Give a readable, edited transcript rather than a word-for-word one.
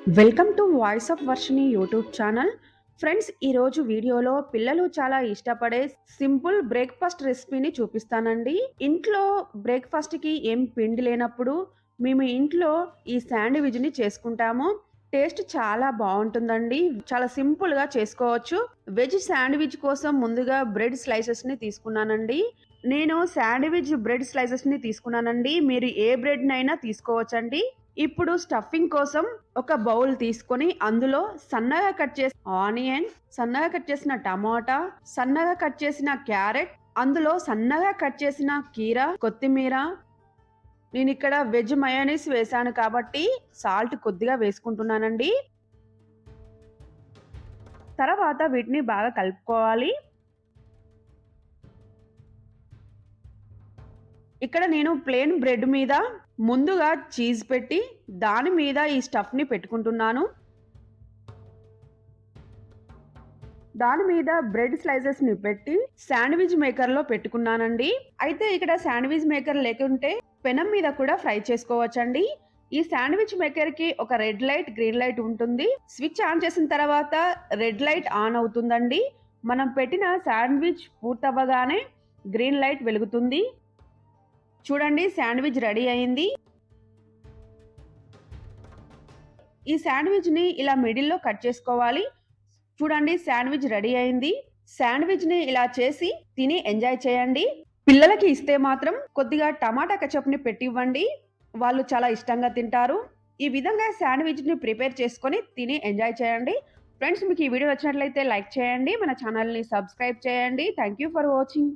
Welcome to voice of Varshini YouTube channel. Friends, ఈరోజు వీడియోలో పిల్లలు చాలా ఇష్టపడే సింపుల్ బ్రేక్ఫాస్ట్ రెసిపీని చూపిస్తానండి. ఇంట్లో బ్రేక్ఫాస్ట్కి ఏం పిండి లేనప్పుడు మేము ఇంట్లో ఈ శాండ్విచ్ని చేసుకుంటాము. టేస్ట్ చాలా బాగుంటుందండి. చాలా సింపుల్గా చేసుకోవచ్చు. వెజ్ శాండ్విచ్ కోసం ముందుగా బ్రెడ్ స్లైసెస్ని తీసుకున్నానండి. నేను శాండ్విచ్ బ్రెడ్ స్లైసెస్ని తీసుకున్నానండి. మీరు ఏ బ్రెడ్నైనా తీసుకోవచ్చండి. ఇప్పుడు స్టఫింగ్ కోసం ఒక బౌల్ తీసుకొని అందులో సన్నగా కట్ చేసిన ఆనియన్, సన్నగా కట్ చేసిన టమాటా, సన్నగా కట్ చేసిన క్యారెట్, అందులో సన్నగా కట్ చేసిన కీరా, కొత్తిమీర. నేను ఇక్కడ వెజ్ మయోనీస్ వేసాను కాబట్టి సాల్ట్ కొద్దిగా వేసుకుంటున్నానండి. తర్వాత వీటిని బాగా కలుపుకోవాలి. ఇక్కడ నేను ప్లేన్ బ్రెడ్ మీద ముందుగా చీజ్ పెట్టి దాని మీద ఈ స్టఫ్‌ని పెట్టుకుంటున్నాను. దాని మీద బ్రెడ్ స్లైసెస్‌ని పెట్టి శాండ్విచ్ మేకర్‌లో పెట్టుకున్నానండి. అయితే ఇక్కడ శాండ్విచ్ మేకర్ లేకుంటే పెనం మీద కూడా ఫ్రై చేసుకోవచ్చండి. ఈ శాండ్విచ్ మేకర్‌కి ఒక రెడ్ లైట్, గ్రీన్ లైట్ ఉంటుంది. స్విచ్ ఆన్ చేసిన తర్వాత రెడ్ లైట్ ఆన్ అవుతుందండి. మనం పెట్టిన శాండ్విచ్ పూర్తవ్వగానే గ్రీన్ లైట్ వెలుగుతుంది. చూడండి, శాండ్విచ్ రెడీ అయింది. ఈ శాండ్విచ్‌ని ఇలా మిడిల్‌లో కట్ చేసుకోవాలి. చూడండి, శాండ్విచ్ రెడీ అయింది. శాండ్విచ్‌ని ఇలా చేసి తిని ఎంజాయ్ చేయండి. పిల్లలకి ఇస్తే మాత్రం కొద్దిగా టమాటా కెచప్‌ని పెట్టివ్వండి. వాళ్ళు చాలా ఇష్టంగా తింటారు. ఈ విధంగా శాండ్విచ్‌ని ప్రిపేర్ చేసుకొని తిని ఎంజాయ్ చేయండి. ఫ్రెండ్స్, మీకు ఈ వీడియో నచ్చినట్లయితే లైక్ చేయండి. మన ఛానల్‌ని సబ్స్క్రైబ్ చేయండి. Thank you for watching.